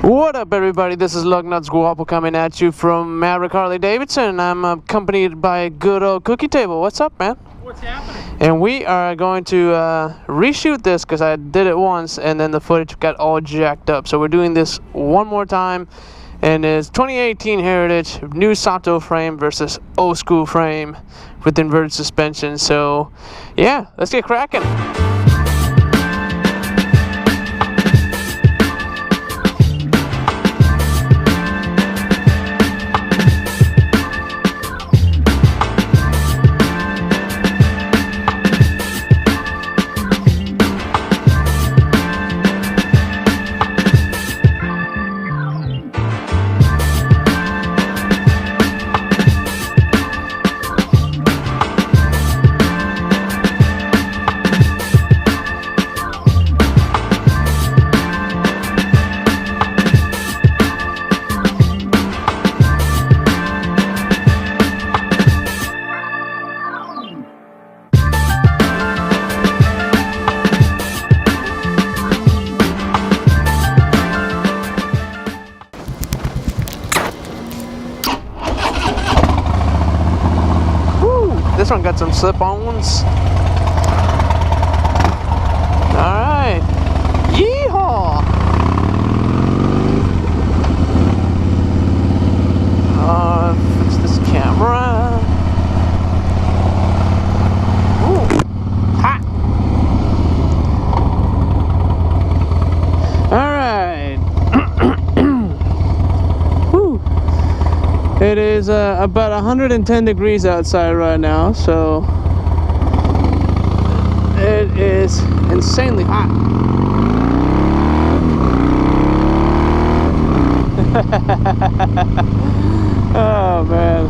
What up, everybody? This is lugnuts.guapo coming at you from Maverick Harley-Davidson. I'm accompanied by good old Cookie Table. What's up, man? What's happening? And we are going to reshoot this because I did it once and then the footage got all jacked up. So we're doing this one more time, and it's 2018 Heritage new Softail frame versus old school frame with inverted suspension. So yeah, let's get cracking. This one got some slip-ons. Alright. Yeehaw! Fix this camera. Ooh. Ha! Alright. Woo. It is about 110 degrees outside right now, so it is insanely hot. Oh man.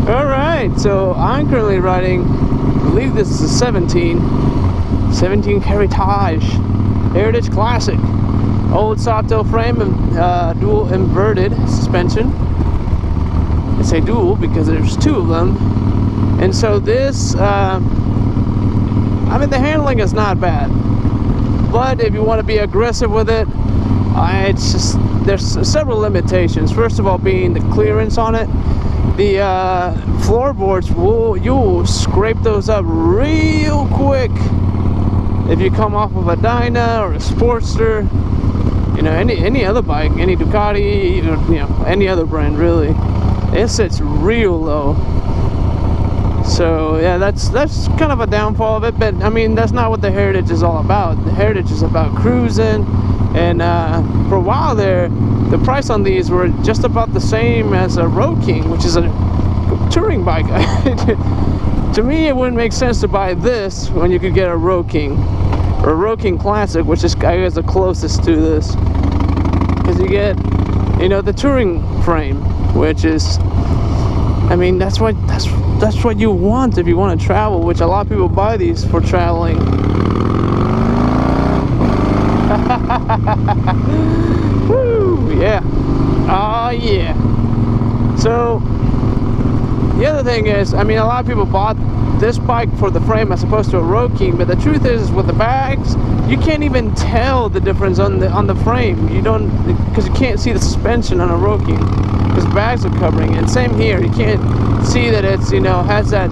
Alright, so I'm currently riding, I believe this is a 17 Heritage Classic. Old Softail frame and dual inverted suspension. I say dual because there's two of them, and so this I mean, the handling is not bad, but if you want to be aggressive with it, it's just, there's several limitations. First of all, being the clearance on it. The floorboards, you'll scrape those up real quick if you come off of a Dyna or a Sportster, you know, any other bike, any Ducati, you know, any other brand really. It sits real low. So yeah, that's kind of a downfall of it, but I mean, that's not what the Heritage is all about. The Heritage is about cruising, and for a while there, the price on these were just about the same as a Road King, which is a touring bike. To me, it wouldn't make sense to buy this when you could get a Road King or a Road King Classic, which is, I guess, the closest to this, because you get, you know, the touring frame, which is, I mean, that's what you want if you want to travel, which a lot of people buy these for traveling. Woo, yeah. Oh yeah. So the other thing is, I mean, a lot of people bought this bike for the frame as opposed to a Road King, but the truth is, with the bags, you can't even tell the difference on the frame. You don't, because you can't see the suspension on a Road King, because bags are covering it. And same here, you can't see that it's, you know, has that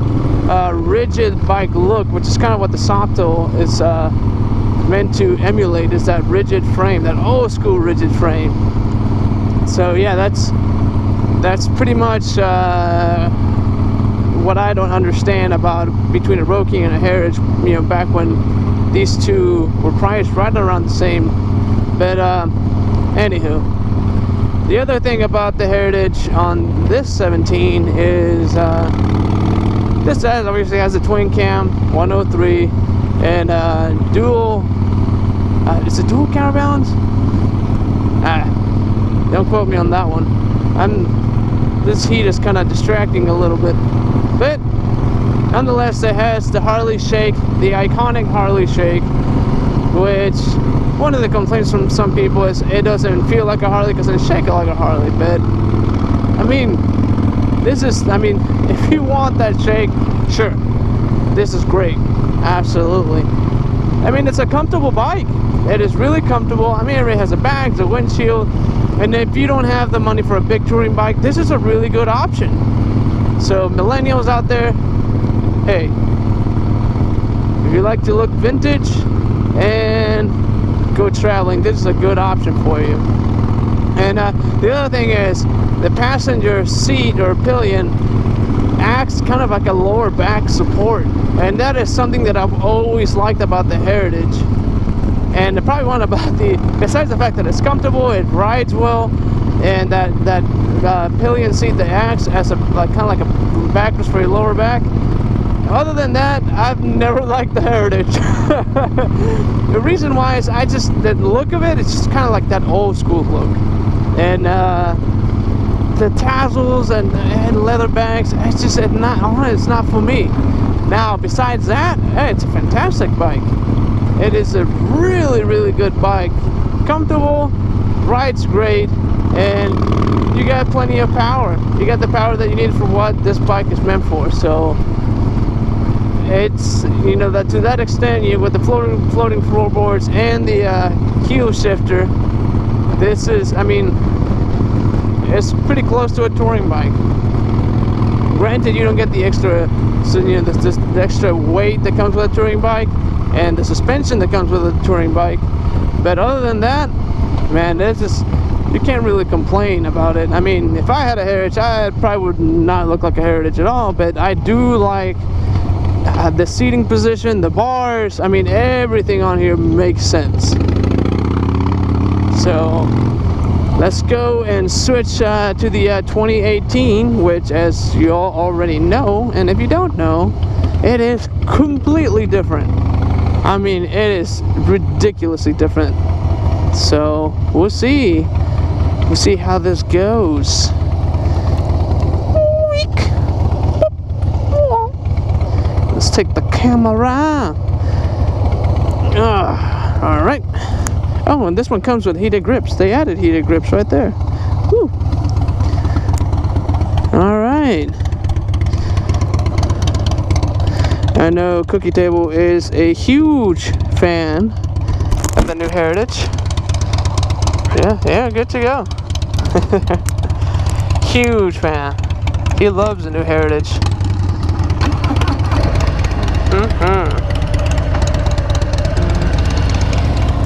rigid bike look, which is kind of what the Softail is meant to emulate, is that rigid frame, that old school rigid frame. So yeah, that's pretty much what I don't understand about between a Road King and a Heritage, you know, back when these two were priced right around the same. But anywho, the other thing about the Heritage on this 17 is this obviously has a twin cam 103 and dual, it's a dual counterbalance. Don't quote me on that one. This heat is kind of distracting a little bit, but nonetheless, it has the Harley shake, the iconic Harley shake, which one of the complaints from some people is it doesn't feel like a Harley because it doesn't shake like a Harley. But I mean, this is, I mean, if you want that shake, sure, this is great, absolutely. I mean, it's a comfortable bike. It is really comfortable. I mean, it has a bag, a windshield, and if you don't have the money for a big touring bike, this is a really good option. So millennials out there, hey, if you like to look vintage and go traveling, this is a good option for you. And the other thing is, the passenger seat or pillion acts kind of like a lower back support, and that is something that I've always liked about the Heritage. And probably one about besides the fact that it's comfortable, it rides well, and that pillion seat that acts as a kind of like a backrest for your lower back. Other than that, I've never liked the Heritage. The reason why is the look of it, it's just kind of like that old school look, and the tassels and leather bags, it's not for me. Now besides that, hey, it's a fantastic bike. It is a really, really good bike. Comfortable, rides great, and you got plenty of power. You got the power that you need for what this bike is meant for. So it's, you know, that to that extent, you with the floating floorboards and the heel shifter, this is, I mean, it's pretty close to a touring bike. Granted, you don't get the extra, so, you know, the extra weight that comes with a touring bike and the suspension that comes with a touring bike, but other than that, man, this is, you can't really complain about it. I mean, if I had a Heritage, I probably would not look like a Heritage at all, but I do like the seating position, the bars, I mean, everything on here makes sense. So let's go and switch to the 2018, which, as you all already know, and if you don't know, it is completely different. I mean, it is ridiculously different. So we'll see how this goes. Let's take the camera. All right. Oh, and this one comes with heated grips. They added heated grips right there. Woo. All right. I know Cookie Table is a huge fan of the new Heritage. Yeah, good to go. Huge fan. He loves the new Heritage.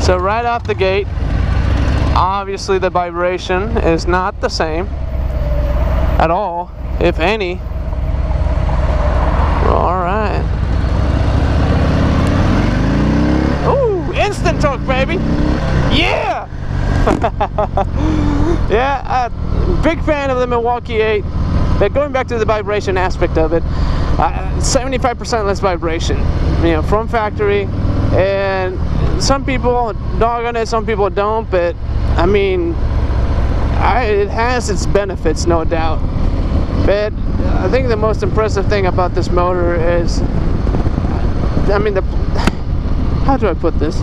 So right off the gate, obviously the vibration is not the same at all, if any. All right. Ooh, instant torque, baby. Yeah. Yeah, big fan of the Milwaukee 8. But going back to the vibration aspect of it, 75% less vibration, you know, from factory. And some people dog on it, some people don't, but I mean, it has its benefits, no doubt. But I think the most impressive thing about this motor is, I mean, how do I put this?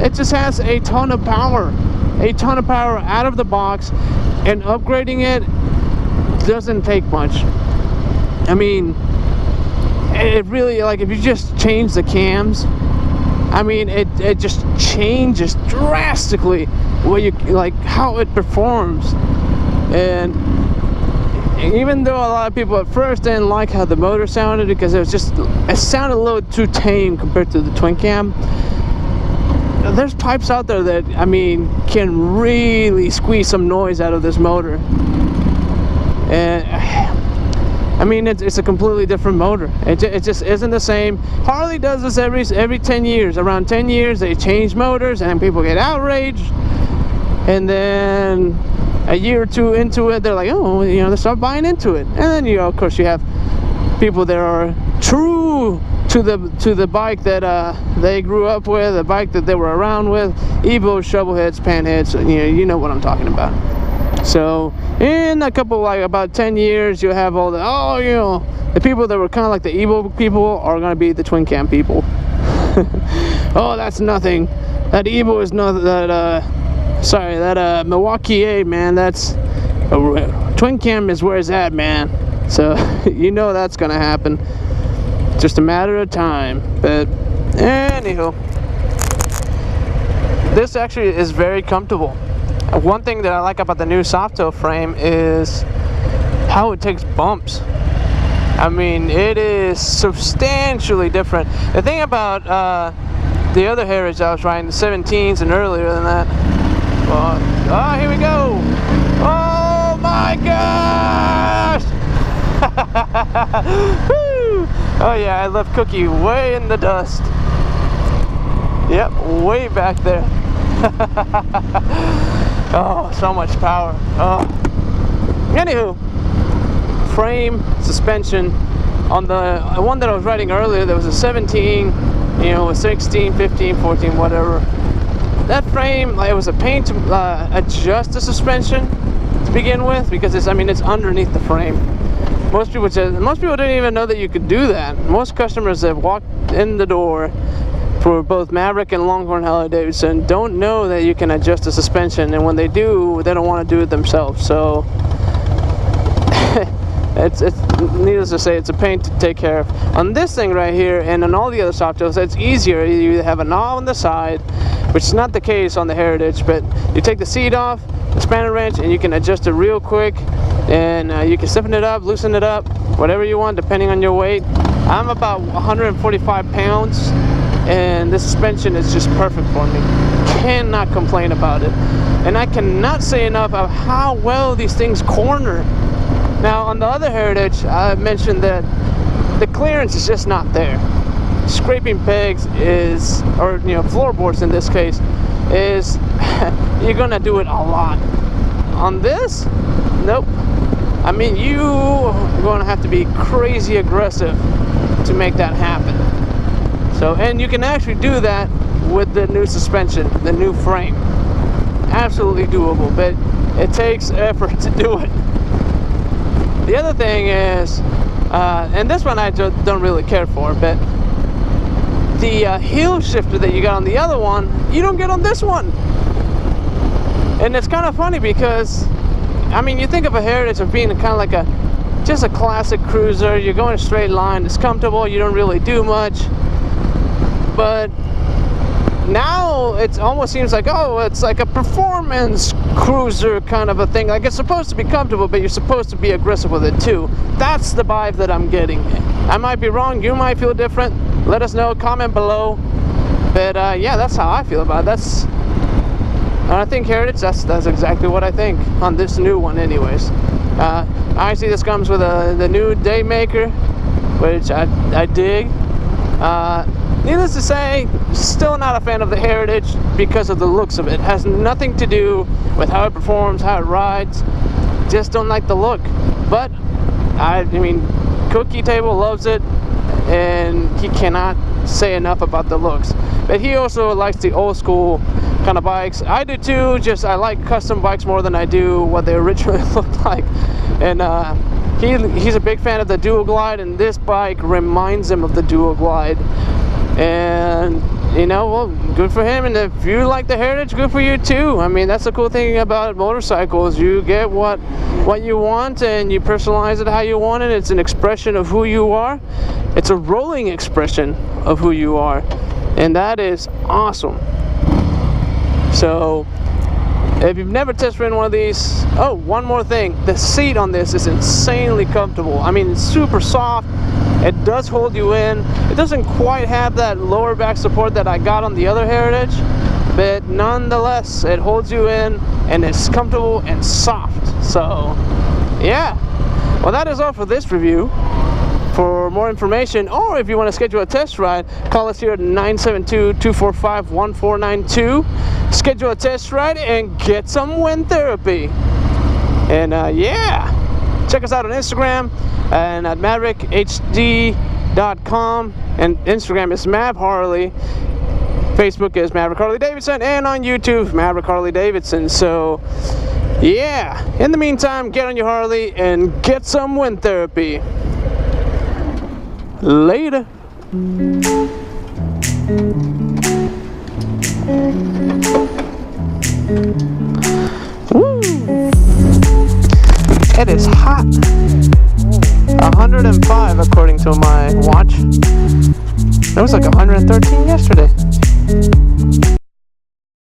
It just has a ton of power out of the box, and upgrading it doesn't take much. I mean, it really, like, if you just change the cams, I mean, it just changes drastically what you, like, how it performs. And even though a lot of people at first didn't like how the motor sounded, because it sounded a little too tame compared to the twin cam, there's pipes out there that, I mean, can really squeeze some noise out of this motor. And I mean, it's a completely different motor. It just isn't the same. Harley does this every 10 years. Around 10 years, they change motors, and people get outraged. And then a year or two into it, they're like, oh, you know, they start buying into it. And then, you know, of course, you have people that are true to the bike that they grew up with, the bike that they were around with. Evos, shovelheads, panheads. You know what I'm talking about. So in a couple, like about 10 years, you'll have all the, oh, you know, the people that were kind of like the Evo people are going to be the twin cam people. Oh, that's nothing. That Evo is nothing. That Milwaukee 8, man, that's twin cam is where it's at, man. So you know that's going to happen. Just a matter of time. But anywho, this actually is very comfortable. One thing that I like about the new Softail frame is how it takes bumps. I mean, it is substantially different. The thing about the other Heritage I was riding, the 17s and earlier than that. Oh, here we go. Oh my gosh! Woo! Oh yeah, I left Cookie way in the dust. Yep, way back there. Oh, so much power. Oh. Anywho, frame, suspension. On the one that I was riding earlier, there was a 17, you know, a 16, 15, 14, whatever. That frame, it was a pain to adjust the suspension to begin with, because it's underneath the frame. Most people didn't even know that you could do that. Most customers that walked in the door for both Maverick and Longhorn Harley-Davidson don't know that you can adjust the suspension, and when they do, they don't want to do it themselves. So it's needless to say, it's a pain to take care of. On this thing right here, and on all the other Softails, it's easier. You have a knob on the side, which is not the case on the Heritage, but you take the seat off, the spanner wrench, and you can adjust it real quick, and you can stiffen it up, loosen it up, whatever you want, depending on your weight. I'm about 145 pounds, and the suspension is just perfect for me. Cannot complain about it. And I cannot say enough of how well these things corner. Now, on the other Heritage, I mentioned that the clearance is just not there. Scraping pegs is, or floorboards in this case, is you're gonna do it a lot. On this, nope. I mean, you're gonna have to be crazy aggressive to make that happen. So, and you can actually do that with the new suspension, the new frame. Absolutely doable, but it takes effort to do it. The other thing is, and this one I don't really care for, but the heel shifter that you got on the other one, you don't get on this one. And it's kind of funny because, I mean, you think of a Heritage of being kind of like just a classic cruiser. You're going a straight line, it's comfortable, you don't really do much. But now it almost seems like, oh, it's like a performance cruiser kind of a thing. Like, it's supposed to be comfortable, but you're supposed to be aggressive with it too. That's the vibe that I'm getting. I might be wrong, you might feel different. Let us know, comment below. But yeah, that's how I feel about it. I think Heritage, that's exactly what I think on this new one anyways. Obviously this comes with the new Daymaker, which I dig. Needless to say, still not a fan of the Heritage because of the looks of it. It has nothing to do with how it performs, how it rides. Just don't like the look. But I mean, Cookie Table loves it, and he cannot say enough about the looks. But he also likes the old school kind of bikes. I do too, just I like custom bikes more than I do what they originally looked like. And he's a big fan of the Dual Glide, and this bike reminds him of the Dual Glide. And well, good for him. And if you like the Heritage, good for you too. I mean, that's the cool thing about motorcycles. You get what you want, and you personalize it how you want it. It's an expression of who you are. It's a rolling expression of who you are, and that is awesome. So if you've never test ridden one of these, oh, one more thing, the seat on this is insanely comfortable. I mean, it's super soft. It does hold you in. It doesn't quite have that lower back support that I got on the other Heritage, but nonetheless, it holds you in, and it's comfortable and soft. So yeah, well, that is all for this review. For more information, or if you want to schedule a test ride, call us here at 972-245-1492. Schedule a test ride and get some wind therapy. And yeah, check us out on Instagram and at MaverickHD.com, and Instagram is MavHarley. Facebook is Maverick Harley-Davidson, and on YouTube, Maverick Harley-Davidson. So yeah, in the meantime, get on your Harley and get some wind therapy. Later. Woo. It is hot. 105 according to my watch. It was like 113 yesterday.